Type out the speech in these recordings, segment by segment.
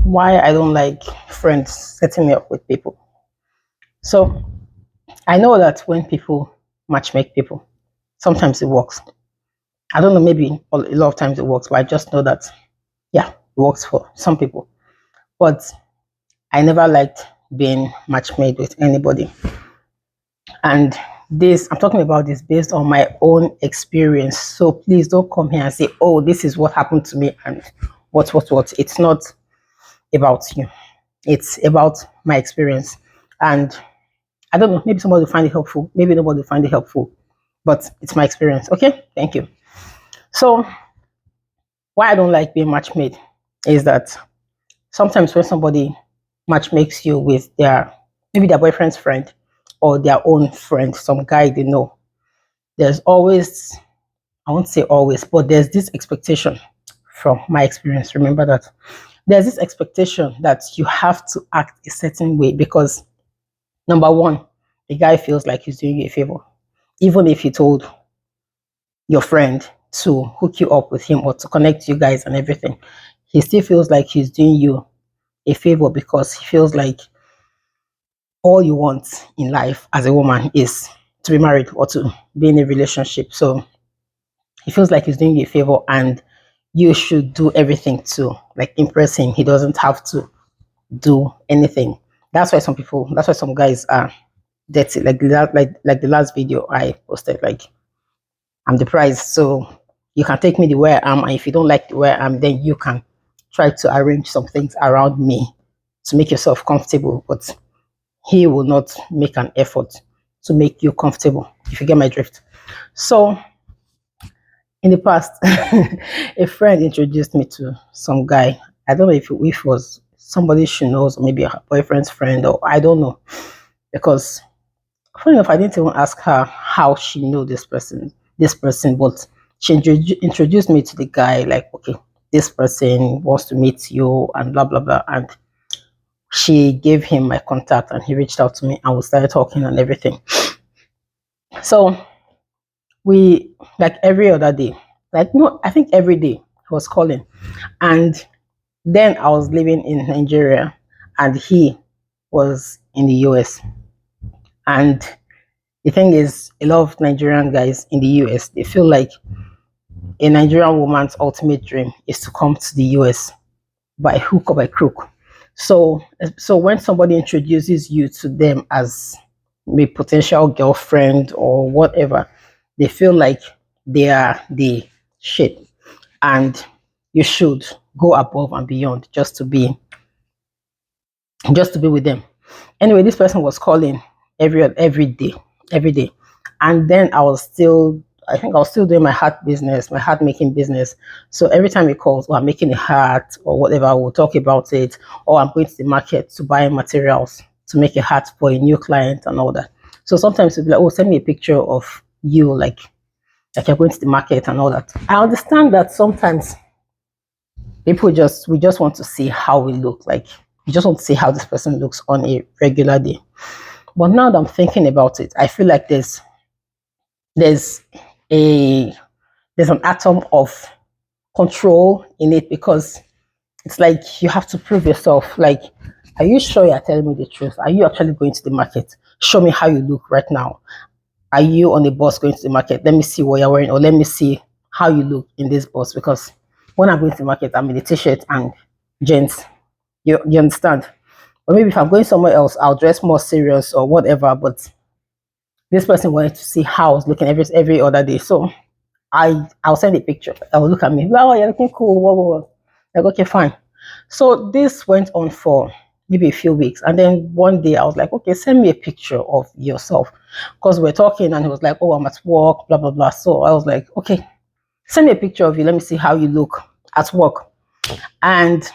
why I don't like friends setting me up with people. So I know that when people matchmake people, sometimes it works. I don't know, maybe a lot of times it works, but I just know that, yeah, it works for some people. But I never liked being matchmade with anybody. And this, I'm talking about this based on my own experience. So please don't come here and say, oh, this is what happened to me and what. It's not about you. It's about my experience. And I don't know, maybe somebody will find it helpful. Maybe nobody will find it helpful. But it's my experience. Okay? Thank you. So why I don't like being matchmade is that sometimes when somebody match makes you with their maybe their boyfriend's friend or their own friend, some guy they know, there's always, I won't say always, but there's this expectation from my experience. Remember that there's this expectation that you have to act a certain way because number one, the guy feels like he's doing you a favor. Even if he told your friend to hook you up with him or to connect you guys and everything, he still feels like he's doing you a favor because he feels like all you want in life as a woman is to be married or to be in a relationship. So he feels like he's doing you a favor and you should do everything to like impress him. He doesn't have to do anything. That's why some guys are dirty. Like the last video I posted, like I'm the prize. So you can take me the way I am, and if you don't like the way I am, then you can try to arrange some things around me to make yourself comfortable. But he will not make an effort to make you comfortable, if you get my drift. So in the past, a friend introduced me to some guy. I don't know if it was somebody she knows or maybe her boyfriend's friend, or I don't know. Because funny enough, I didn't even ask her how she knew this person, but she introduced me to the guy, like, okay, this person wants to meet you and blah blah blah. And she gave him my contact and he reached out to me and we started talking and everything. So we, like every other day, like no, I think every day he was calling. And then I was living in Nigeria and he was in the US. And the thing is, a lot of Nigerian guys in the US, they feel like a Nigerian woman's ultimate dream is to come to the US by hook or by crook. So when somebody introduces you to them as a potential girlfriend or whatever, they feel like they are the shit, and you should go above and beyond just to be with them. Anyway, this person was calling every day, and then I think I was still doing my hat business, my hat making business. So every time he calls, or I'm making a hat or whatever, we'll talk about it, or I'm going to the market to buy materials to make a hat for a new client and all that. So sometimes he'll be like, oh, send me a picture of you, like you're going to the market and all that. I understand that sometimes we just want to see how we look, like you just want to see how this person looks on a regular day. But now that I'm thinking about it, I feel like there's a there's an atom of control in it, because it's like you have to prove yourself. Like, are you sure you're telling me the truth? Are you actually going to the market? Show me how you look right now. Are you on the bus going to the market? Let me see what you're wearing, or let me see how you look in this bus. Because when I'm going to the market, I'm in a t-shirt and jeans. You understand? Or maybe if I'm going somewhere else, I'll dress more serious or whatever. But this person wanted to see how I was looking every other day. So I'll send a picture. I'll look at me. Oh, you're looking cool. Whoa, whoa, whoa. Like, okay, fine. So this went on for maybe a few weeks. And then one day I was like, okay, send me a picture of yourself. Because we're talking and he was like, oh, I'm at work, blah, blah, blah. So I was like, okay, send me a picture of you. Let me see how you look at work. And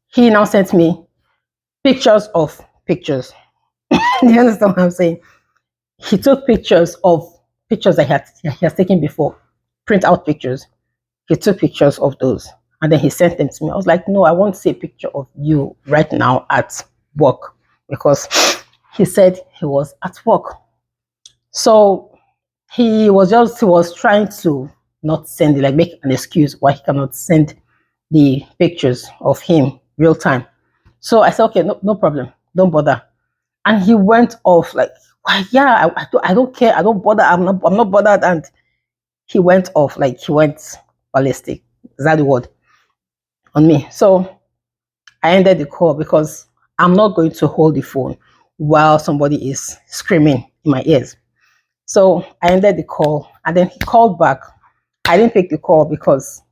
he now sent me pictures of pictures. Do you understand what I'm saying? He took pictures of pictures that he has taken before, print out pictures. He took pictures of those and then he sent them to me. I was like, no, I want to see a picture of you right now at work, because he said he was at work. So he was trying to not send it, like make an excuse why he cannot send the pictures of him real time. So I said, okay, no, no problem, don't bother. And he went off like, "Why, yeah, I don't care, I don't bother, I'm not bothered." And he went off, like he went ballistic. Is that the word? On me. So I ended the call because I'm not going to hold the phone while somebody is screaming in my ears. So I ended the call and then he called back. I didn't pick the call because,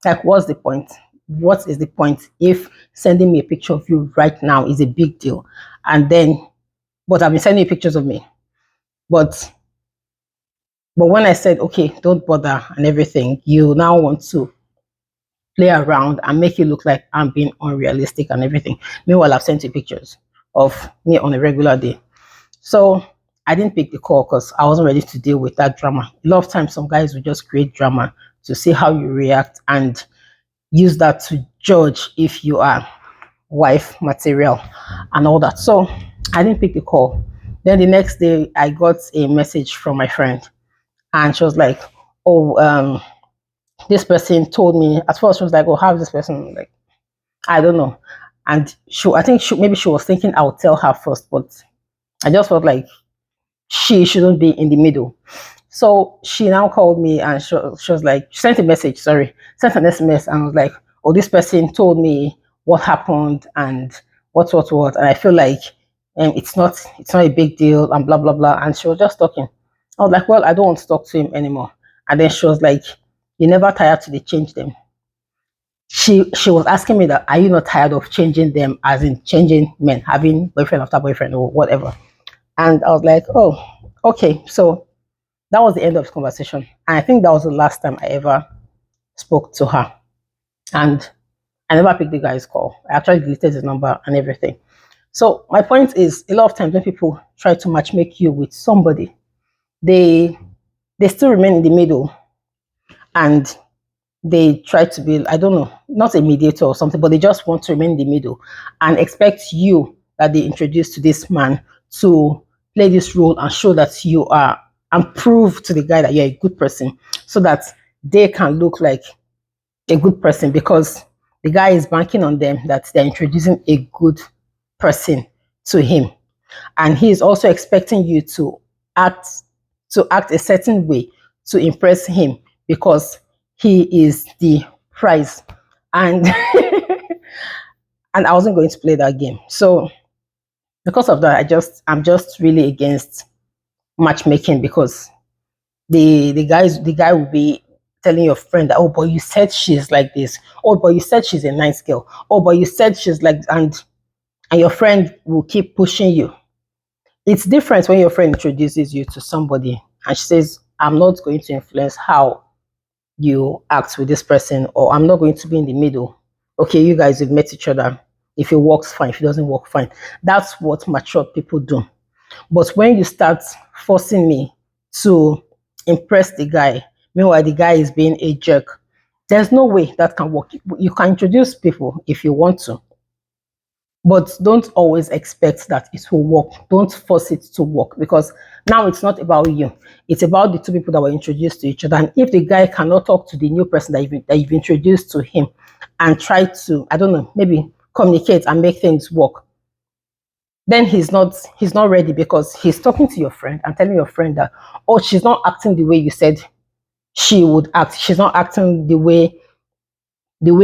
like, what's the point? What is the point if sending me a picture of you right now is a big deal? And then, but I've been sending you pictures of me. But when I said, okay, don't bother and everything, you now want to play around and make it look like I'm being unrealistic and everything. Meanwhile, I've sent you pictures of me on a regular day. So I didn't pick the call because I wasn't ready to deal with that drama. A lot of times, some guys will just create drama to see how you react and use that to judge if you are wife material and all that. So I didn't pick the call. Then the next day, I got a message from my friend, and she was like, "Oh, this person told me." At first, she was like, "Oh, how's this person?" Like, I don't know. And I think maybe she was thinking I'll tell her first, but I just felt like she shouldn't be in the middle. So she now called me and she was like, she sent a message, sorry, sent an SMS and was like, "Oh, this person told me what happened and what. And I feel like it's not a big deal and blah, blah, blah." And she was just talking. I was like, "Well, I don't want to talk to him anymore." And then she was like, "You never tired to change them?" She was asking me that, "Are you not tired of changing them, as in changing men, having boyfriend after boyfriend or whatever?" And I was like, "Oh, okay." So that was the end of the conversation. And I think that was the last time I ever spoke to her. And I never picked the guy's call. I actually deleted his number and everything. So my point is, a lot of times when people try to matchmake you with somebody, they they still remain in the middle, and they try to be, I don't know, not a mediator or something, but they just want to remain in the middle and expect you that they introduced to this man to play this role and show that you are, and prove to the guy that you're a good person, so that they can look like a good person, because the guy is banking on them that they're introducing a good person to him. And he is also expecting you act act a certain way to impress him, because he is the prize. And and I wasn't going to play that game. So because of that, I'm just really against matchmaking, because the guy will be telling your friend that, "Oh, but you said she's like this. Oh, but you said she's a nice girl. Oh, but you said she's like," and your friend will keep pushing you. It's different when your friend introduces you to somebody and she says, "I'm not going to influence how you act with this person, or I'm not going to be in the middle. Okay, you guys have met each other. If it works, fine. If it doesn't work, fine." That's what mature people do. But when you start forcing me to impress the guy, meanwhile the guy is being a jerk, there's no way that can work. You can introduce people if you want to, but don't always expect that it will work. Don't force it to work, because now it's not about you. It's about the two people that were introduced to each other. And if the guy cannot talk to the new person that you've introduced to him and try to, I don't know, maybe communicate and make things work, then he's not ready, because he's talking to your friend and telling your friend that, "Oh, she's not acting the way you said she would act. She's not acting the way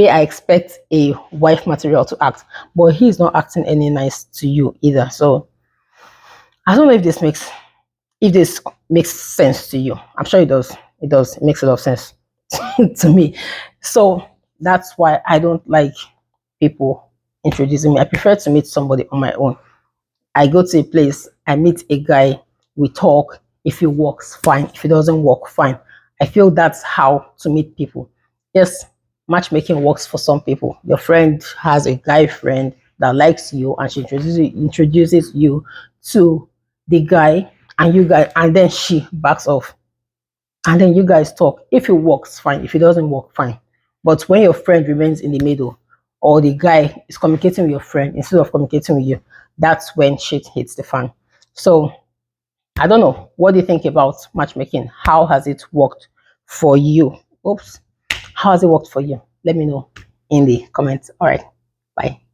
I expect a wife material to act." But he's not acting any nice to you either. So I don't know if this makes sense to you. I'm sure it does. It does. It makes a lot of sense to me. So that's why I don't like people introducing me. I prefer to meet somebody on my own. I go to a place, I meet a guy, we talk. If it works, fine. If it doesn't work, fine. I feel that's how to meet people. Yes, matchmaking works for some people. Your friend has a guy friend that likes you, and she introduces you to the guy, and then she backs off. And then you guys talk. If it works, fine. If it doesn't work, fine. But when your friend remains in the middle, or the guy is communicating with your friend instead of communicating with you, that's when shit hits the fan. So I don't know. What do you think about matchmaking? How has it worked for you? Oops. How has it worked for you? Let me know in the comments. All right. Bye.